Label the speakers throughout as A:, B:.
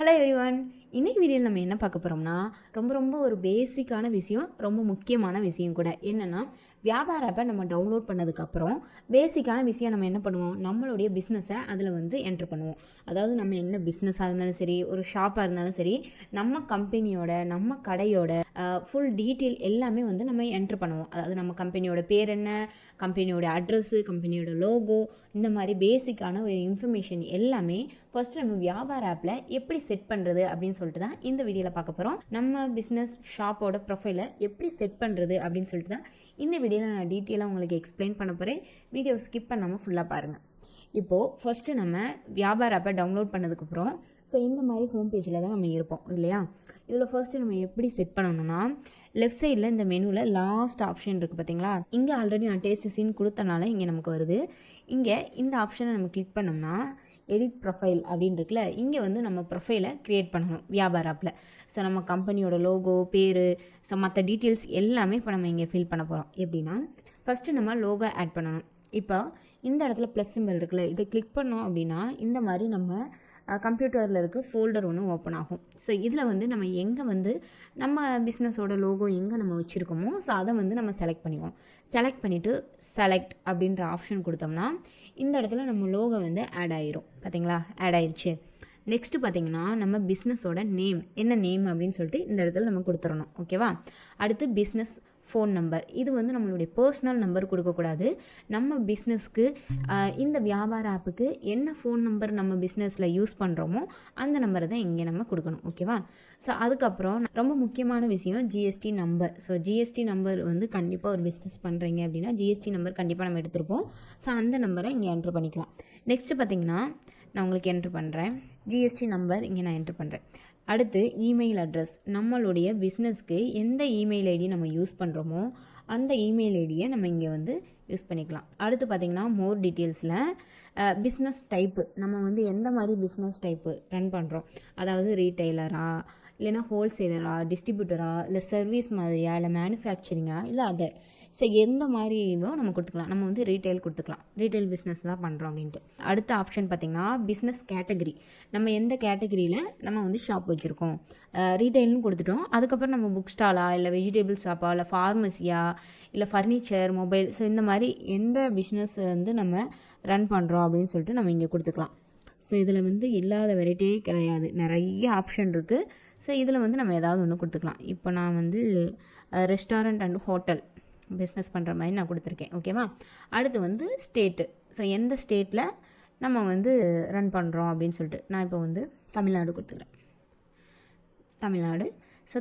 A: Hello everyone. இன்றைக்கி வீடியோவில் நம்ம என்ன பார்க்க போகிறோம்னா ரொம்ப ஒரு பேசிக்கான விஷயம், ரொம்ப முக்கியமான விஷயம் கூட. என்னென்னா, வியாபார ஆப்பை நம்ம டவுன்லோட் பண்ணதுக்கப்புறம் பேசிக்கான விஷயம் நம்ம என்ன பண்ணுவோம், நம்மளுடைய பிஸ்னஸை அதில் வந்து என்ட்ரு பண்ணுவோம். அதாவது நம்ம என்ன பிஸ்னஸாக இருந்தாலும் சரி, ஒரு ஷாப்பாக இருந்தாலும் சரி, நம்ம கம்பெனியோட நம்ம கடையோட ஃபுல் டீட்டெயில் எல்லாமே வந்து நம்ம என்ட்ரு பண்ணுவோம். அதாவது நம்ம கம்பெனியோட பேர் என்ன, கம்பெனியோட அட்ரஸ்ஸு, கம்பெனியோட லோகோ, இந்த மாதிரி பேசிக்கான ஒரு இன்ஃபர்மேஷன் எல்லாமே ஃபர்ஸ்ட் நம்ம வியாபார ஆப்பில் எப்படி செட் பண்ணுறது அப்படின்னு சொல்லிட்டு தான் இந்த வீடியோவில் பார்க்க போகிறோம். நம்ம பிஸ்னஸ் ஷாப்போட ப்ரொஃபைலை எப்படி செட் பண்ணுறது அப்படின்னு சொல்லிட்டு தான் இந்த வீடியோவில் நான் டீட்டெயிலாக உங்களுக்கு எக்ஸ்பிளைன் பண்ண போகிறேன். வீடியோ ஸ்கிப் பண்ணாமல் ஃபுல்லாக பாருங்கள். இப்போது ஃபஸ்ட்டு நம்ம வியாபார ஆப்பை டவுன்லோட் பண்ணதுக்கப்புறம் இந்த மாதிரி ஹோம் பேஜில் தான் நம்ம இருப்போம் இல்லையா. இதில் ஃபர்ஸ்ட்டு நம்ம எப்படி செட் பண்ணணும்னா, லெஃப்ட் சைடில் இந்த மெனுவில் லாஸ்ட் ஆப்ஷன் இருக்குது பார்த்தீங்களா. இங்கே ஆல்ரெடி நான் டேஸ்ட் சீன் கொடுத்தனால இங்கே நமக்கு வருது. இங்கே இந்த ஆப்ஷனை நம்ம கிளிக் பண்ணோம்னா எடிட் ப்ரொஃபைல் அப்படின்னு இருக்குல்ல, இங்கே வந்து நம்ம ப்ரொஃபைலை க்ரியேட் பண்ணணும் வியாபார ஆப்பில். நம்ம கம்பெனியோட லோகோ, பேர், மற்ற டீட்டெயில்ஸ் எல்லாமே இப்போ நம்ம இங்கே ஃபில் பண்ண போகிறோம். எப்படின்னா, ஃபஸ்ட்டு நம்ம லோகோ ஆட் பண்ணணும். இப்போ இந்த இடத்துல ப்ளஸ் சிம்பிள் இருக்குல்ல, இதை கிளிக் பண்ணோம் அப்படின்னா இந்த மாதிரி நம்ம கம்ப்யூட்டரில் இருக்க ஃபோல்டர் ஒன்று ஓப்பன் ஆகும். இதில் வந்து நம்ம எங்கே வந்து நம்ம பிஸ்னஸோட லோகோ எங்கே நம்ம வச்சுருக்கோமோ அதை வந்து நம்ம செலக்ட் பண்ணிக்குவோம். செலக்ட் பண்ணிவிட்டு செலக்ட் அப்படின்ற ஆப்ஷன் கொடுத்தோம்னா இந்த இடத்துல நம்ம லோகோ வந்து ஆட் ஆயிரும். பார்த்தீங்களா, ஆட் ஆயிடுச்சு. நெக்ஸ்ட்டு பார்த்தீங்கன்னா, நம்ம பிஸ்னஸோட நேம் என்ன நேம் அப்படின்னு சொல்லிட்டு இந்த இடத்துல நம்ம கொடுத்துடணும். ஓகேவா. அடுத்து பிஸ்னஸ் ஃபோன் நம்பர், இது வந்து நம்மளுடைய பர்சனல் நம்பர் கொடுக்கக்கூடாது. நம்ம பிஸ்னஸ்க்கு இந்த வியாபார ஆப்புக்கு என்ன ஃபோன் நம்பர் நம்ம பிஸ்னஸில் யூஸ் பண்ணுறோமோ அந்த நம்பரை தான் இங்கே நம்ம கொடுக்கணும். ஓகேவா. அதுக்கப்புறம் ரொம்ப முக்கியமான விஷயம் ஜிஎஸ்டி நம்பர். ஜிஎஸ்டி நம்பர் வந்து கண்டிப்பாக ஒரு பிஸ்னஸ் பண்ணுறீங்க அப்படின்னா ஜிஎஸ்டி நம்பர் கண்டிப்பாக நம்ம எடுத்துருப்போம். அந்த நம்பரை இங்கே என்ட்ரு பண்ணிக்கலாம். நெக்ஸ்ட்டு பார்த்தீங்கன்னா, நான் உங்களுக்கு என்ட்ரு பண்ணுறேன் ஜிஎஸ்டி நம்பர், இங்கே நான் என்ட்ரு பண்ணுறேன். அடுத்து இமெயில் அட்ரஸ், நம்மளுடைய பிஸ்னஸ்க்கு எந்த இமெயில் ஐடி நம்ம யூஸ் பண்ணுறோமோ அந்த இமெயில் ஐடியை நம்ம இங்கே வந்து யூஸ் பண்ணிக்கலாம். அடுத்து பார்த்திங்கன்னா, மோர் டீட்டெயில்ஸில் பிஸ்னஸ் டைப்பு, நம்ம வந்து எந்த மாதிரி பிஸ்னஸ் டைப்பு ரன் பண்ணுறோம், அதாவது ரீட்டைலரா, இல்லைனா ஹோல்சேலரா, டிஸ்ட்ரிபியூட்டரா, இல்லை சர்வீஸ் மாதிரியா, இல்லை மேனுஃபேக்சரிங்கா, இல்லை அதர். எந்த மாதிரியோ நம்ம கொடுத்துக்கலாம். நம்ம வந்து ரீட்டைல் கொடுத்துக்கலாம், ரீட்டைல் பிஸ்னஸ் தான் பண்ணுறோம் அப்படின்ட்டு. அடுத்த ஆப்ஷன் பார்த்திங்கன்னா, பிஸ்னஸ் கேட்டகரி, நம்ம எந்த கேட்டகரியில் நம்ம வந்து ஷாப் வச்சுருக்கோம். ரீட்டைல்னு கொடுத்துட்டோம். அதுக்கப்புறம் நம்ம புக் ஸ்டாலா, இல்லை வெஜிடபிள் ஷாப்பா, இல்லை ஃபார்மசியா, இல்லை ஃபர்னிச்சர், மொபைல், இந்த மாதிரி எந்த பிஸ்னஸ் வந்து நம்ம ரன் பண்ணுறோம் அப்படின்னு சொல்லிட்டு நம்ம இங்கே கொடுத்துக்கலாம். இதில் வந்து இல்லாத வெரைட்டியே கிடையாது, நிறைய ஆப்ஷன் இருக்குது. இதில் வந்து நம்ம ஏதாவது ஒன்று கொடுத்துக்கலாம். இப்போ நான் வந்து ரெஸ்டாரண்ட் அண்ட் ஹோட்டல் பிஸ்னஸ் பண்ணுற மாதிரி நான் கொடுத்துருக்கேன். ஓகேவா. அடுத்து வந்து ஸ்டேட்டு, எந்த ஸ்டேட்டில் நம்ம வந்து ரன் பண்ணுறோம் அப்படின்னு சொல்லிட்டு நான் இப்போ வந்து தமிழ்நாடு கொடுத்துக்கிறேன். தமிழ்நாடு.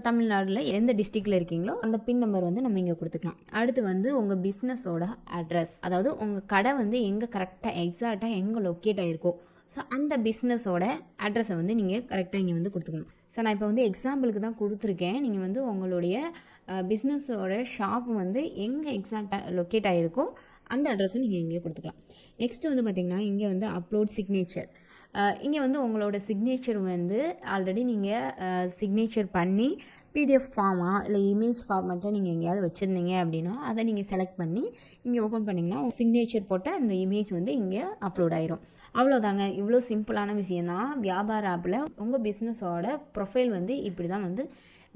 A: தமிழ்நாட்டில் எந்த டிஸ்ட்ரிக்டில் இருக்கீங்களோ அந்த பின் நம்பர் வந்து நம்ம இங்கே கொடுத்துக்கலாம். அடுத்து வந்து உங்கள் பிஸ்னஸோட அட்ரஸ், அதாவது உங்கள் கடை வந்து எங்கே கரெக்டாக எக்ஸாக்டாக எங்கே லொக்கேட் ஆகிருக்கோ அந்த பிஸ்னஸோட அட்ரஸை வந்து நீங்கள் கரெக்டாக இங்கே வந்து கொடுத்துக்கணும். நான் இப்போ வந்து எக்ஸாம்பிளுக்கு தான் கொடுத்துருக்கேன். நீங்கள் வந்து உங்களுடைய பிஸ்னஸோட ஷாப் வந்து எங்கே எக்ஸாக்டாக லொக்கேட் ஆகிருக்கோ அந்த அட்ரஸை நீங்கள் இங்கே கொடுத்துக்கலாம். நெக்ஸ்ட்டு வந்து பார்த்திங்கன்னா, இங்கே வந்து அப்லோட் சிக்னேச்சர், இங்கே வந்து உங்களோட சிக்னேச்சர் வந்து ஆல்ரெடி நீங்கள் சிக்னேச்சர் பண்ணி பிடிஎஃப் ஃபார்மா இல்லை இமேஜ் ஃபார்மேட்டை நீங்கள் எங்கேயாவது வச்சுருந்தீங்க அப்படின்னா அதை நீங்கள் செலக்ட் பண்ணி இங்கே ஓப்பன் பண்ணிங்கன்னா உங்கள் சிக்னேச்சர் போட்ட அந்த இமேஜ் வந்து இங்கே அப்லோட் ஆயிரும். அவ்வளோதாங்க. இவ்வளோ சிம்பிளான விஷயந்தான். வியாபார ஆப்பில் உங்கள் பிஸ்னஸோட ப்ரொஃபைல் வந்து இப்படி தான் வந்து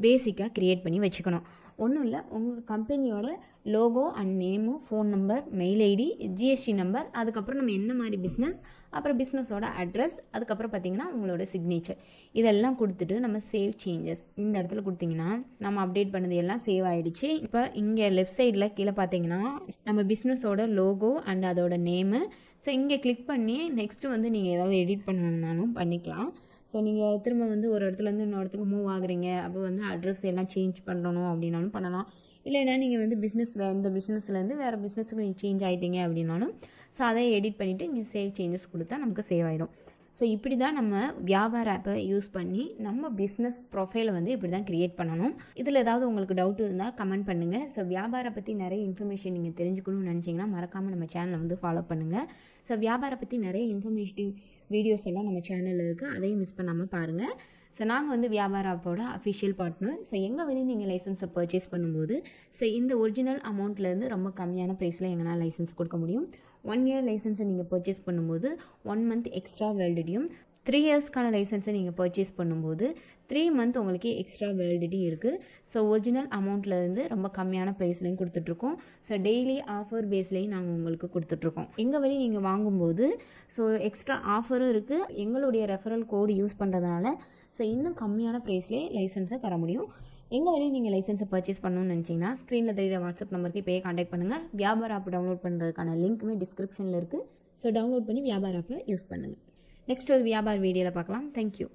A: பேசிக்காக க்ரியேட் பண்ணி வச்சுக்கணும். ஒன்றும் இல்லை, உங்கள் கம்பெனியோட logo and name, phone number, mail ID, GST number, அதுக்கப்புறம் நம்ம என்ன மாதிரி பிஸ்னஸ், அப்புறம் பிஸ்னஸோட அட்ரஸ், அதுக்கப்புறம் பார்த்திங்கன்னா உங்களோட சிக்னேச்சர், இதெல்லாம் கொடுத்துட்டு நம்ம சேவ் சேஞ்சஸ் இந்த இடத்துல கொடுத்திங்கன்னா நம்ம அப்டேட் பண்ணது எல்லாம் சேவ் ஆகிடுச்சு. இப்போ இங்கே லெஃப்ட் சைடில் கீழே பார்த்தீங்கன்னா நம்ம பிஸ்னஸோட லோகோ அண்ட் அதோட நேமு. இங்கே கிளிக் பண்ணி நெக்ஸ்ட்டு வந்து நீங்கள் ஏதாவது எடிட் பண்ணணுன்னாலும் பண்ணிக்கலாம். நீங்கள் திரும்ப வந்து ஒரு இடத்துலேருந்து இன்னொரு இடத்துக்கு மூவ் ஆகுறீங்க, அப்போ வந்து அட்ரஸ் எல்லாம் சேஞ்ச் பண்ணணும் அப்படின்னாலும் பண்ணலாம். இல்லைன்னா நீங்கள் வந்து இந்த பிஸ்னஸ்லேருந்து வேறு பிஸ்னஸுக்கு நீங்கள் சேஞ்ச் ஆகிட்டீங்க அப்படின்னாலும் அதை எடிட் பண்ணிவிட்டு இங்கே சேவ் சேஞ்சஸ் கொடுத்தா நமக்கு சேவ் ஆயிடும். இப்படி தான் நம்ம வியாபார ஆப்பை யூஸ் பண்ணி நம்ம பிஸ்னஸ் ப்ரொஃபைலை வந்து இப்படி தான் க்ரியேட் பண்ணணும். இதில் ஏதாவது உங்களுக்கு டவுட் இருந்தால் கமெண்ட் பண்ணுங்கள். வியாபாரம் பற்றி நிறைய இன்ஃபர்மேஷன் நீங்கள் தெரிஞ்சுக்கணும்னு நினச்சிங்கன்னா மறக்காமல் நம்ம சேனலை வந்து ஃபாலோ பண்ணுங்கள். வியாபாரம் பற்றி நிறைய இன்ஃபர்மேட்டிவ் வீடியோஸ் எல்லாம் நம்ம சேனலில் இருக்குது, அதையும் மிஸ் பண்ணாமல் பாருங்கள். நாங்கள் வந்து வியாபார ஆப்போட அஃபிஷியல் பார்ட்னர். எங்கே வெளியே நீங்கள் லைசன்ஸை பர்ச்சேஸ் பண்ணும்போது இந்த ஒரிஜினல் அமௌண்ட்லேருந்து ரொம்ப கம்மியான ப்ரைஸில் எங்களால் லைசன்ஸ் கொடுக்க முடியும். 1 இயர் லைசன்ஸை நீங்கள் பர்ச்சேஸ் பண்ணும்போது 1 மந்த் எக்ஸ்ட்ரா வேலிடிட்டியும், 3 இயர்ஸ்க்கான லைசன்ஸை நீங்கள் பர்ச்சேஸ் பண்ணும்போது 3 மந்த் உங்களுக்கு எக்ஸ்ட்ரா வேலிடிட்டி இருக்குது. ஸோ ஒரிஜினல் அமௌண்ட்லேருந்து ரொம்ப கம்மியான ப்ரைஸ்லையும் கொடுத்துட்ருக்கோம். ஸோ டெய்லி ஆஃபர் பேஸ்லையும் நாங்கள் உங்களுக்கு கொடுத்துட்ருக்கோம். எங்கள் வழி நீங்கள் வாங்கும்போது ஸோ எக்ஸ்ட்ரா ஆஃபரும் இருக்குது. எங்களுடைய ரெஃபரல் கோடு யூஸ் பண்ணுறதுனால ஸோ இன்னும் கம்மியான ப்ரைஸ்லேயே லைசன்ஸை தர முடியும். எங்கள் வழி நீங்கள் லைசன்ஸை பர்ச்சேஸ் பண்ணணும்னு நினச்சிங்கன்னா ஸ்க்ரீனில் தெரியிற வாட்ஸ்அப் நம்பருக்கு இப்போயே காண்டாக்ட் பண்ணுங்கள். வியாபார ஆப் டவுன்லோட் பண்ணுறதுக்கான லிங்க்குமே டிஸ்கிரிப்ஷனில் இருக்குது. ஸோ டவுன்லோட் பண்ணி வியாபார ஆப்பை யூஸ் பண்ணுங்கள். நெக்ஸ்ட் ஒரு வியாபார வீடியோவில் பார்க்கலாம். தேங்க்யூ.